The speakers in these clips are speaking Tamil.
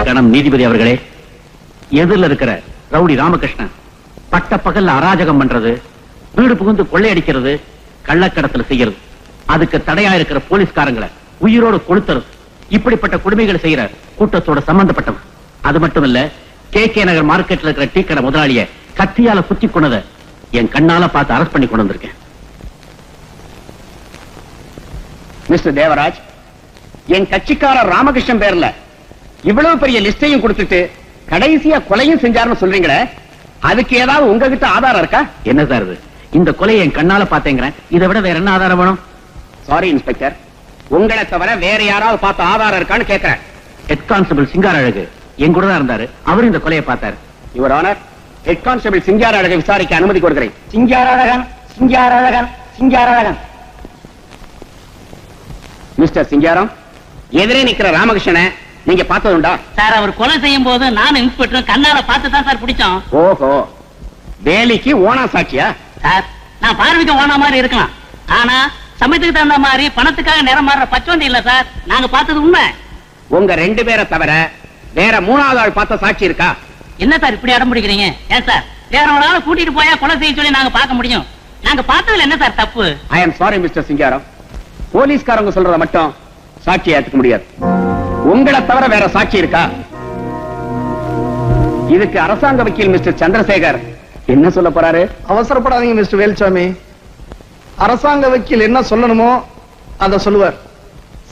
கணம் நீதிபதி அவர்களே, எதிரில் இருக்கிற ரவுடி ராமகிருஷ்ணன் பட்ட பகல்ல அராஜகம் பண்றது, வீடு புகுந்து கொள்ளையடிக்கிறது, கள்ளக்கடத்துல செய்யறது, அதுக்கு தடையா இருக்கிற போலீஸ்காரங்களை உயிரோடு கொளுத்துறது, இப்படிப்பட்ட கொடுமைகளை செய்யற கூட்டத்தோட சம்பந்தப்பட்டவன். அது மட்டும் இல்ல, கே நகர் மார்க்கெட்ல இருக்கிற டீ கடை முதலாளிய கத்தியால குத்தி கொண்டதை என் கண்ணால பார்த்து அரெஸ்ட் பண்ணி கொண்டு வந்திருக்கேன். மிஸ்டர் தேவராஜ், என் கட்சிக்காரர் ராமகிருஷ்ணன் பேர்ல இவ்வளவு பெரிய லிஸ்டையும் கொடுத்துட்டு கடைசியா கொலையும் செஞ்சாருன்னு சொல்றீங்களே, அதுக்கு ஏதாவது உங்ககிட்ட ஆதாரம் இருக்கா? என்ன சார் இது? இந்த கொலையை என் கண்ணால பார்த்தேங்கிறேன், இதை விட வேற என்ன ஆதாரம் வேணும்? சாரி இன்ஸ்பெக்டர், உங்களை தவிர வேற யாராவது பார்த்த ஆதாரம் இருக்கான்னு கேட்கிறேன். ஹெட் கான்ஸ்டபிள் சிங்கார அழகு என் கூட தான் இருந்தாரு, அவரும் இந்த கொலையை பார்த்தாரு. யுவர் ஆனர், ஹெட் கான்ஸ்டபிள் சிங்கார அழகை விசாரிக்க அனுமதி கொடுக்கிறேன். சிங்காரழகன் மிஸ்டர் சிங்காரம், எதிரே நிக்கிற ராமகிருஷ்ணனை நீங்க பார்த்ததுண்டா? சார், அவர் கொலை செய்யும் போது நானும் இன்ஸ்பெக்டர் கண்ணால பார்த்து தான் சார் பிடிச்சோம். ஓஹோ, வேலைக்கு ஓனா சாட்சியா? சார், நான் பார்வைக்கு ஓனா மாதிரி இருக்கலாம், ஆனா சமயத்துக்கு தகுந்த மாதிரி பணத்துக்காக நிறம் மாறுற பச்சோந்தி இல்ல சார். நாங்க பார்த்தது உண்மை. உங்க 2 பேரை தவிர வேற 3வது ஆள் பார்த்த சாட்சி இருக்கா? என்ன சார் இப்படி அடம் பிடிக்கிறீங்க? ஏன் சார், வேற ஒரு ஆளை கூட்டிட்டு போயா கொலை செய்ய சொல்லி நாங்க பார்க்க முடியும்? நாங்க பார்த்ததுல என்ன சார் தப்பு? ஐ எம் சாரி மிஸ்டர் சிங்காரம், போலீஸ்காரங்க சொல்றத மட்டும் சாட்சியை ஏத்துக்க முடியாது. உங்களை தவிர வேற சாட்சி இருக்கா? இதுக்கு அரசாங்க வக்கீல் மிஸ்டர் சந்திரசேகர் என்ன சொல்ல போறாரு? அவசரப்படாதீங்க மிஸ்டர் வேல்சாமி, அரசாங்க வக்கீல் என்ன சொல்லணுமோ அத சொல்லுவார்.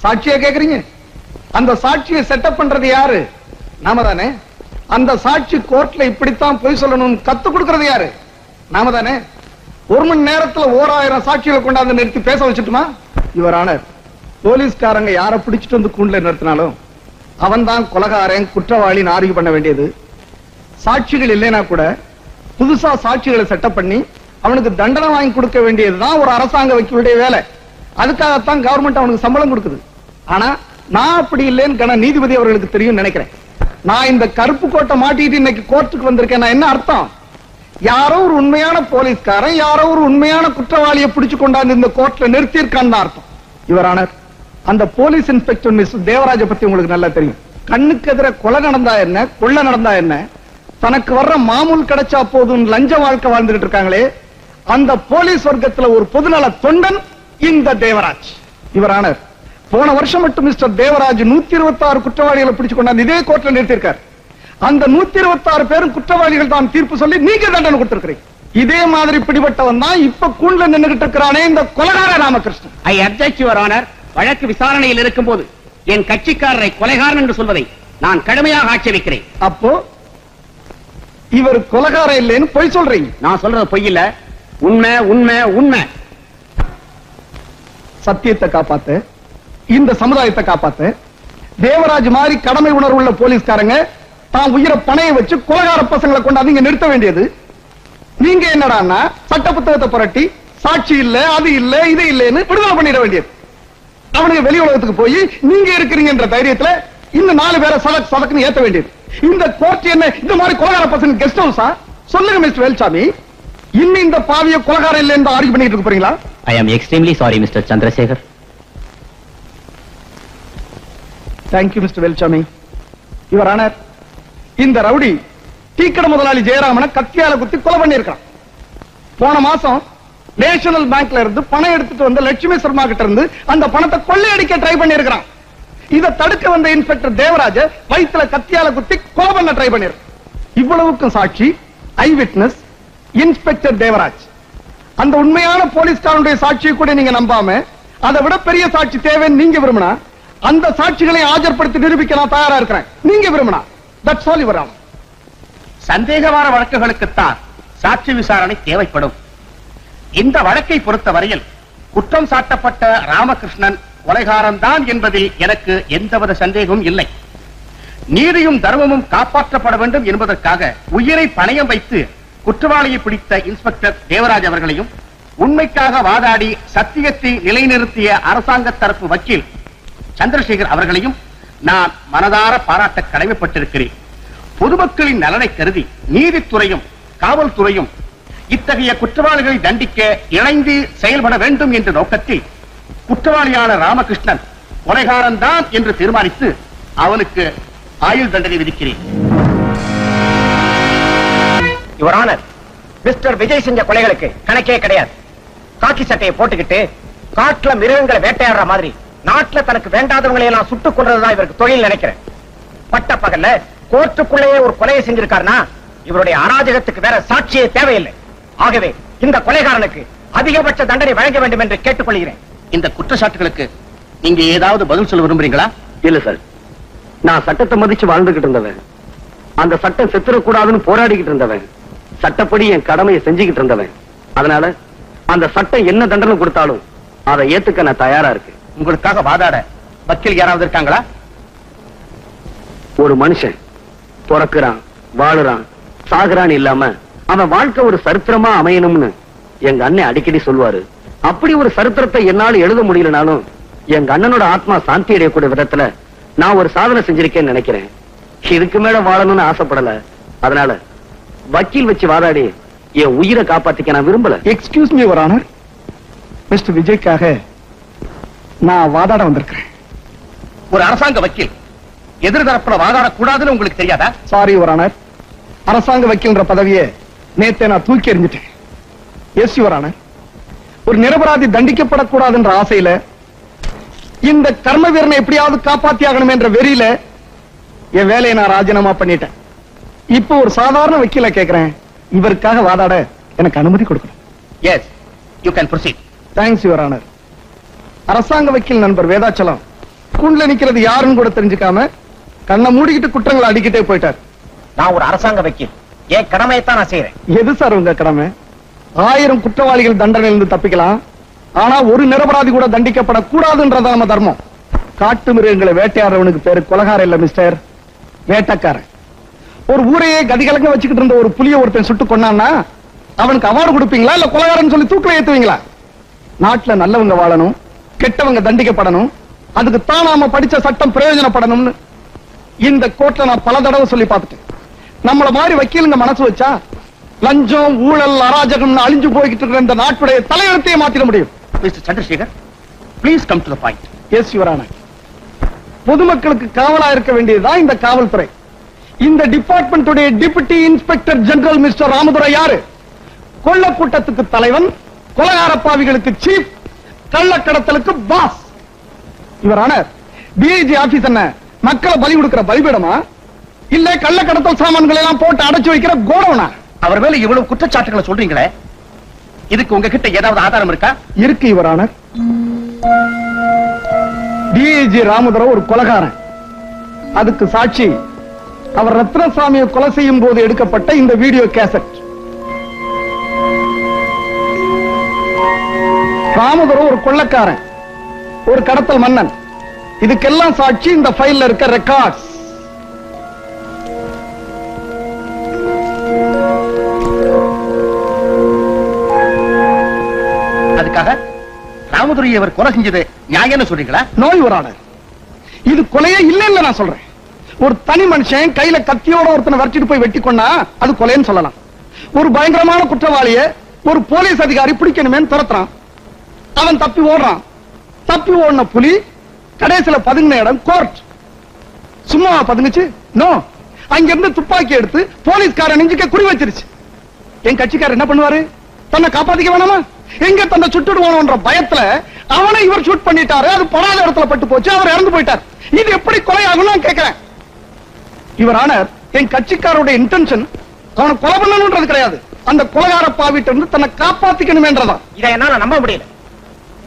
சாட்சியா கேக்குறீங்க? அந்த சாட்சியை செட்டப் பண்றது யாரு? நாம தானே. அந்த சாட்சி கோர்ட்ல இப்படித்தான் பொய் சொல்லணும்னு கத்து கொடுக்கறது யாரு? நாம தானே. 1 மணி நேரத்துல 1000 சாட்சிகளை கொண்டாந்து நிறுத்தி பேச வச்சுட்டுமா? யுவர் ஆனர், போலீஸ்காரங்க யார பிடிச்சிட்டு வந்து கூண்டுல நிறுத்தினாலும் அவன் தான் கொலைகாரன் குற்றவாளின்னு ஆர்கியூ பண்ண வேண்டியது. சாட்சிகள் இல்லைன்னா கூட புதுசா சாட்சிகளை செட்டப் பண்ணி அவனுக்கு தண்டனை வாங்கி கொடுக்க வேண்டியதுதான் ஒரு அரசாங்க வக்கீலுடைய வேலை. அதுக்காகத்தான் கவர்மெண்ட் அவனுக்கு சம்பளம் கொடுக்குது. ஆனா நான் அப்படி இல்லைன்னு கன நீதிபதி அவர்களுக்கு தெரியும் நினைக்கிறேன். நான் இந்த கருப்பு கோட்டை மாட்டிட்டு இன்னைக்கு கோர்ட்டுக்கு வந்திருக்கேன். என்ன அர்த்தம்? யாரோ ஒரு உண்மையான போலீஸ்காரன் யாரோ ஒரு உண்மையான குற்றவாளியை பிடிச்சு கொண்டாந்து இந்த கோர்ட்ல நிறுத்தியிருக்கான்னு அர்த்தம். யுவர் ஆனர், அந்த போலீஸ் இன்ஸ்பெக்டர் மிஸ்டர் தேவராஜ பத்தி உங்களுக்கு நல்லா தெரியும். கண்ணுக்கு எதிர கொலை நடந்தா என்ன, கொள்ளை நடந்தா என்ன, தனக்கு வர்ற மாமூல் கிடைச்சா போதும் லஞ்ச வாழ்க்கை வாழ்ந்துட்டு இருக்காங்களே, அந்த போலீஸ் வர்க்கத்துல ஒரு பொதுநல தொண்டன் இந்த தேவராஜ். யுவர் ஆனர், போன வருஷம் மட்டும் மிஸ்டர் தேவராஜ் 126 குற்றவாளிகளை பிடிச்சு கொண்டாந்து இதே கோர்ட்ல நிறுத்தியிருக்கார். அந்த 126 பேரும் குற்றவாளிகள் தான் தீர்ப்பு சொல்லி நீங்க தண்டனை கொடுத்திருக்கிறீங்க. இதே மாதிரி பிடிபட்டவன் தான் இப்ப கூண்டுல நின்னுகிட்டு இருக்கிறானே இந்த கொலைகார Ramakrishnan. I object your honour, வழக்கு விசாரணையில் இருக்கும் போது என் கட்சிக்காரரை கொலைகாரன் என்று சொல்வதை நான் கடுமையாக ஆட்சேபிக்கிறேன். அப்போ இவர் கொலைகார இல்லைன்னு பொய் சொல்றீங்க? நான் சொல்றது பொய் இல்ல, உண்மை உண்மை உண்மை. சத்தியத்தை காப்பாத்து, இந்த சமுதாயத்தை காப்பாத்து. தேவராஜ் மாதிரி கடமை உணர்வு உள்ள போலீஸ்காரங்க தான் உயிரை பணைய வச்சு கொலைகார பசங்களை கொண்டாந்து இங்க நிறுத்த வேண்டியது. நீங்க என்னடான்னா சட்ட புத்தகத்தை புரட்டி சாட்சி இல்ல அது இல்ல இது இல்லன்னு விடுதலை பண்ணிட வேண்டியது. அவனுக்கு வெளி உலகத்துக்கு போய் நீங்க இருக்கிறீங்கன்ற தைரியத்துல இன்னும் 4 பேரை சதக் சதக்குன்னு ஏத்த வேண்டியது. இந்த கோர்ட் என்ன இந்த மாதிரி கொலைகார பசங்க கெஸ்ட் ஹவுஸா? சொல்லுங்க மிஸ்டர் வேல்சாமி, இன்னும் இந்த பாவிய கொலைகாரம் இல்லைன்னு ஆர்கியூ பண்ணிட்டு இருக்க போறீங்களா? I am extremely sorry mister Chandrasekhar. Thank you mister Velsamy. Your honour, இந்த ரவுடி டீக்கடை முதலாளி ஜெயராமனை கத்தியால குத்தி கொலை பண்ணியிருக்கான். போன மாசம் நேஷனல் பேங்க்ல இருந்து பணம் எடுத்துட்டு வந்த லட்சுமி சர்மா கிட்ட இருந்து அந்த பணத்தை கொள்ளையடிக்க ட்ரை பண்ணியிருக்கான். இதை தடுக்க வந்த இன்ஸ்பெக்டர் தேவராஜ வயிற்றுல கத்தியால குத்தி கொலை பண்ண ட்ரை பண்ணிருக்கான். இவ்வளவுக்கும் சாட்சி ஐ விட்னஸ் இன்ஸ்பெக்டர் தேவராஜ். அந்த உண்மையான போலீஸ்காரனுடைய சாட்சியை கூட நீங்க நம்பாம அதை விட பெரிய சாட்சி தேவைன்னு நீங்க விரும்பினா அந்த சாட்சிகளை ஆஜர்படுத்தி நிரூபிக்க நான் தயாரா இருக்கிறேன். நீங்க விரும்பினா தட்ஸ் ஆல் யுவர் ஆனர். சந்தேகமான வழக்குகளுக்குத்தான் சாட்சி விசாரணை தேவைப்படும். இந்த வழக்கை பொறுத்தவரையில் குற்றம் சாட்டப்பட்ட ராமகிருஷ்ணன் கொலைகாரன் தான் என்பதில் எனக்கு எந்தவித சந்தேகமும் இல்லை. நீதியும் தர்மமும் காப்பாற்றப்பட வேண்டும் என்பதற்காக உயிரை பணயம் வைத்து குற்றவாளியை பிடித்த இன்ஸ்பெக்டர் தேவராஜ் அவர்களையும் உண்மைக்காக வாதாடி சத்தியத்தை நிலைநிறுத்திய அரசாங்க தரப்பு வக்கீல் சந்திரசேகர் அவர்களையும் நான் மனதார பாராட்ட கடமைப்பட்டிருக்கிறேன். பொதுமக்களின் நலனை கருதி நீதித்துறையும் காவல்துறையும் இத்தகைய குற்றவாளிகளை தண்டிக்க இணைந்து செயல்பட வேண்டும் என்ற நோக்கத்தில் குற்றவாளியான ராமகிருஷ்ணன் கொலைகாரன் தான் என்று தீர்மானித்து அவனுக்கு ஆயுள் தண்டனை விதிக்கிறேன். யுவர் ஆனர், மிஸ்டர் விஜய் செஞ்ச கொலைகளுக்கு கணக்கே கிடையாது. காக்கி சட்டையை போட்டுக்கிட்டு காட்டுல மிருகங்களை வேட்டையாடுற மாதிரி நாட்டுல தனக்கு வேண்டாதவங்களை எல்லாம் சுட்டுக் கொள்றதுதான் இவருக்கு தொழில் நினைக்கிறேன். பட்ட பகல்ல கோர்ட்டுக்குள்ளேயே ஒரு கொலையை செஞ்சிருக்காருன்னா இவருடைய அராஜகத்துக்கு வேற சாட்சியே தேவையில்லை. ஆகவே இந்த கொலைகாரனுக்கு அதிகபட்ச தண்டனை வழங்க வேண்டும் என்று கேட்டுக்கொள்கிறேன். இந்த குற்றச்சாட்டுகளுக்கு நீங்க ஏதாவது பதில் சொல்ல விரும்புறீங்களா? இல்ல சார், நான் சட்டத்தை மதிச்சு வாழ்ந்துகிட்டு இருந்தவன், அந்த சட்டம் செத்துறக்கூடாதுன்னு போராடிக்கிட்டு இருந்தவன், சட்டப்படி என் கடமையை செஞ்சுக்கிட்டு இருந்தவன். அதனால அந்த சட்டம் என்ன தண்டனை கொடுத்தாலும் அதை ஏத்துக்க நான் தயாரா இருக்கேன். உங்களுக்காக வாதாட வக்கீல் யாராவது இருக்காங்களா? ஒரு மனுஷன் பிறக்குறான், வாழுறான், சாகுறான் இல்லாம அவன் வாழ்க்கை ஒரு சரித்திரமா அமையணும்னு எங்க அண்ணன் அடிக்கடி சொல்லுவாரு. அப்படி ஒரு சரித்திரத்தை என்னால எழுத முடியலனாலும் எங்க அண்ணனோட ஆத்மா சாந்தி அடையக்கூடிய விதத்துல நான் ஒரு சாதனை செஞ்சிருக்கேன்னு நினைக்கிறேன். இதுக்கு மேல வாழணும்னு ஆசைப்படல. அதனால வக்கீல் வச்சு வாதாடி என் உயிரை காப்பாத்திக்க நான் விரும்பல. Excuse me your honour, mister விஜய்க்காக நான் வாதாட வந்திருக்கிறேன். ஒரு அரசாங்க வக்கீல் எதிர்தரப்புல வாதாடக்கூடாதுன்னு உங்களுக்கு தெரியாதா? சாரி யுவர் ஆனர், அரசாங்க வக்கீல்ன்ற பதவியை நேத்தே நான் தூக்கி எறிஞ்சிட்டேன். எஸ் யுவர் ஆனர், ஒரு நிரபராதி தண்டிக்கப்படக்கூடாதுன்ற ஆசையில இந்த கர்ம வீரனை எப்படியாவது காப்பாத்தி ஆகணும் என்ற வெறியில என் வேலையை நான் ராஜினாமா பண்ணிட்டேன். இப்போ ஒரு சாதாரண வக்கீல கேட்கிறேன், இவருக்காக வாதாட எனக்கு அனுமதி கொடுக்கணும். Yes, you can proceed. Thanks your honour. அரசாங்க வக்கீல் நண்பர் வேதாச்சலம் கூண்டுல நிக்கிறது யாருன்னு கூட தெரிஞ்சுக்காம கண்ணை மூடிக்கிட்டு குற்றங்களை அடிக்கிட்டே போயிட்டார். நான் ஒரு அரசாங்க வக்கீல், என் கடமையைத்தான் நான் செய்யறேன். எது சார் உங்க கடமை? 1000 குற்றவாளிகள் தண்டனையிலிருந்து தப்பிக்கலாம், ஆனா ஒரு நிரபராதி கூட தண்டிக்கப்படக்கூடாதுன்றத நம்ம தர்மம். காட்டு மிருகங்களை வேட்டையாடுறவனுக்கு பேரு கொலகாரம் இல்ல மிஸ்டர், வேட்டக்காரன். ஒரு ஊரையே கதிகலங்க வச்சுக்கிட்டு இருந்த ஒரு புலிய ஒருத்தன் சுட்டு கொண்டான்னா அவனுக்கு அவார்டு கொடுப்பீங்களா இல்ல கொலகாரன் சொல்லி தூக்கில ஏத்துவீங்களா? நாட்டுல நல்லவங்க வாழணும், கெட்டவங்க தண்டிக்கப்படணும், அதுக்கு தான் நாம படிச்ச சட்டம் பிரயோஜனப்படணும்னு இந்த கோர்ட்ல நான் பல தடவை சொல்லி பார்த்துட்டேன். நம்மள மாதிரி வக்கீலுங்க மனசு வச்சா லஞ்சம், ஊழல், அராஜகம் அழிஞ்சு போய்கிட்டு இருக்கிற இந்த நாட்டுடைய தலையெழுத்தையே மாத்திட முடியும். Mister Chandrasekhar, please come to the point. Yes your honour, பொதுமக்களுக்கு காவலா இருக்க வேண்டியதுதான் இந்த காவல்துறை. இந்த டிபார்ட்மெண்ட்டுடைய deputy inspector general mister Ramadurai யாரு? கொள்ள கூட்டத்துக்கு தலைவன், கொலகார பாவிகளுக்கு சீஃப், கள்ளக்கடத்தலுக்கு boss. Your honour, DIG office என்ன மக்களை பலி கொடுக்கிற பலிபீடமா இல்ல கள்ளக்கடத்தல் சாமான்களை எல்லாம் போட்டு அடைச்சு வைக்கிற கோடவுனா? அவர் மேல இவ்வளவு குற்றச்சாட்டுகளை சொல்றீங்களே, இதுக்கு உங்ககிட்ட ஏதாவது ஆதாரம் இருக்கா? இருக்கு யுவர் ஆனர். டிஐஜி ராமதுரை ஒரு கொலைகாரன், அதுக்கு சாட்சி அவர் ரத்னசாமியை கொலை செய்யும் போது எடுக்கப்பட்ட இந்த வீடியோ கேசட். ராமதுரை ஒரு கொள்ளைக்காரன், ஒரு கடத்தல் மன்னன், இதுக்கெல்லாம் சாட்சி இந்த ஃபைல்ல இருக்க ரெக்கார்ட்ஸ். அதுக்காக ராமதுரையை அவர் கொலை செஞ்சது நியாயம்னு சொல்றீங்களா? நோ யுவர் ஆனர், இது கொலையே இல்ல நான் சொல்றேன். ஒரு தனி மனுஷன் கையில கத்தியோட ஒருத்தனை வரைச்சிட்டு போய் வெட்டி கொண்டா அது கொலைன்னு சொல்லலாம். ஒரு பயங்கரமான குற்றவாளியை ஒரு போலீஸ் அதிகாரி பிடிக்கணுமே துரத்துறான், அவன் தப்பி ஓடுறான். தப்பி ஓடின புலி கடைசியில பதுங்கின இடம் கோர்ட். சும்மா பதுங்குச்சு? நோ, அங்கிருந்து துப்பாக்கி எடுத்து போலீஸ்காரன் நெஞ்சுக்க குறி வச்சிருச்சு. என் கட்சிக்காரர் என்ன பண்ணுவாரு? தன்னை காப்பாத்திக்க வேணாமா? எங்க தன்னை சுட்டுடுவானோன்ற பயத்துல அவனை இவர் ஷூட் பண்ணிட்டாரு, அது படாத இடத்துல பட்டு போச்சு, அவர் இறந்து போயிட்டார். இது எப்படி கொலை ஆகும் நான் கேட்கிறேன். இவர் ஆனர், என் கட்சிக்காரோட இன்டென்ஷன் அவனை கொலை பண்ணணும்ன்றது கிடையாது, அந்த கொலைகார பாவிட்டு இருந்து தன்னை காப்பாத்திக்கணும் என்றதான். இதை என்னால நம்ப முடியல.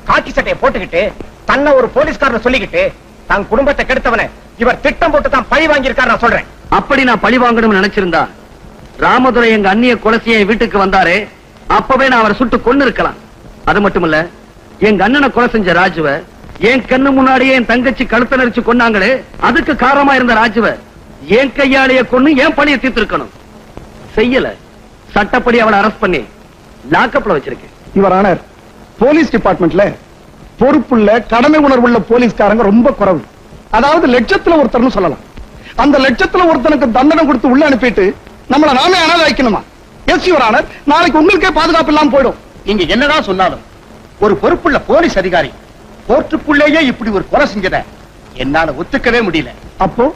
காக்கி சட்டையை போட்டுக்கிட்டு தன்னை ஒரு போலீஸ்காரன் சொல்லிக்கிட்டு தன் குடும்பத்தை கெடுத்தவனை இவர் திட்டம் போட்டு தான் பழி வாங்கியிருக்காரு நான் சொல்றேன். அப்படி நான் பழி வாங்கணும்னு நினைச்சிருந்தா ராமதுரை எங்க அண்ணிய கொலை செய்ய என் வீட்டுக்கு வந்தாரு, அப்பவே நான் அவரை சுட்டு கொன்னு இருக்கலாம். அது மட்டுமல்ல, எங்க அண்ணனை கொலை செஞ்ச ராஜுவ என் கண்ணு முன்னாடியே என் தங்கச்சி கழுத்தை நெரிச்சு கொன்னாங்களே, அதுக்கு காரணமா இருந்த ராஜுவ என் கையாலேயே கொன்னு என் பழியை தீர்த்திருக்கணும். செய்யல. சட்டப்படி அவளை அரெஸ்ட் பண்ணி லாக்அப்ல வச்சிருக்கேன். இவர் ஆனர், போலீஸ் டிபார்ட்மெண்ட்ல பொறுப்புள்ள கடமை உணர்வுள்ள போலீஸ்காரங்க ரொம்ப குறைவு. அதாவது லட்சத்துல ஒருத்தர்னு சொல்லலாம். அந்த லட்சத்துல ஒருத்தனுக்கு தண்டனை கொடுத்து உள்ள அனுப்பிட்டு நம்மள நாமே அனாதை வைக்கணுமா? எஸ் யுவர் ஆனர், நாளைக்கு உங்களுக்கே பாதுகாப்பு இல்லாம போயிடும். நீங்க என்னதான் சொன்னாலும் ஒரு பொறுப்புள்ள போலீஸ் அதிகாரி கோர்ட்டுக்குள்ளேயே இப்படி ஒரு கொலை செஞ்சத என்னால ஒத்துக்கவே முடியல. அப்போ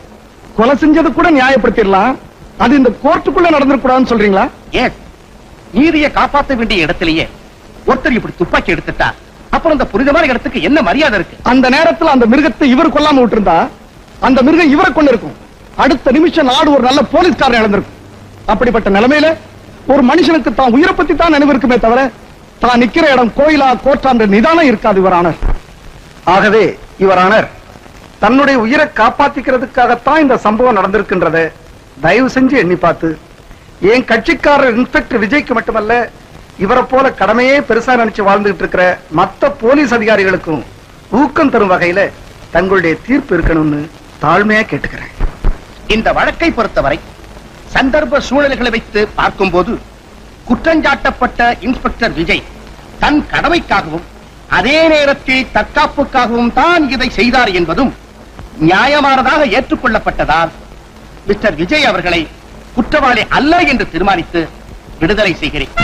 கொலை செஞ்சது கூட நியாயப்படுத்திடலாம், அது இந்த கோர்ட்டுக்குள்ள நடந்துக்கூடாதுன்னு சொல்றீங்களா? ஏன் நீதியை காப்பாற்ற வேண்டிய இடத்திலேயே ஒருத்தர் இப்படி துப்பாக்கி எடுத்துட்டா அப்புறம் அந்த புனிதமான இடத்துக்கு என்ன மரியாதை இருக்கு? அந்த நேரத்துல அந்த மிருகத்தை இவர் கொல்லாம விட்டுருந்தா அந்த மிருகம் இவரை கொண்டு இருக்கும். அடுத்த நிமிஷம் நாடு ஒரு நல்ல போலீஸ்காரன் இழந்திருக்கும். அப்படிப்பட்ட நிலைமையில ஒரு மனுஷனுக்கு தான் உயிரை பத்தி தான் நினைவு இருக்குமே தவிர தான் நிக்கிற இடம் கோயிலா கோர்ட்டான்ற நிதானம் இருக்காது இவரானர். ஆகவே இவரானர் தன்னுடைய உயிரை காப்பாத்திக்கிறதுக்காகத்தான் இந்த சம்பவம் நடந்திருக்கின்றத தயவு செஞ்சு எண்ணி பார்த்து என் கட்சிக்காரர் இன்ஸ்பெக்டர் விஜய்க்கு மட்டுமல்ல, இவரை போல கடமையே பெருசா நினைச்சு வாழ்ந்துட்டு இருக்கிற மத்த போலீஸ் அதிகாரிகளுக்கும் ஊக்கம் தரும் வகையில தங்களுடைய தீர்ப்பு இருக்கணும்னு தாழ்மையா கேட்டுக்கிறேன். இந்த வழக்கை பொறுத்தவரை சந்தர்ப்ப சூழல்களை வைத்து பார்க்கும்போது குற்றஞ்சாட்டப்பட்ட இன்ஸ்பெக்டர் விஜய் தன் கடமைக்காகவும் அதே நேரத்தில் தற்காப்புக்காகவும் தான் இதை செய்தார் என்பதும் நியாயமானதாக ஏற்றுக்கொள்ளப்பட்டதால் மிஸ்டர் விஜய் அவர்களை குற்றவாளி அல்ல என்று தீர்மானித்து விடுதலை செய்கிறேன்.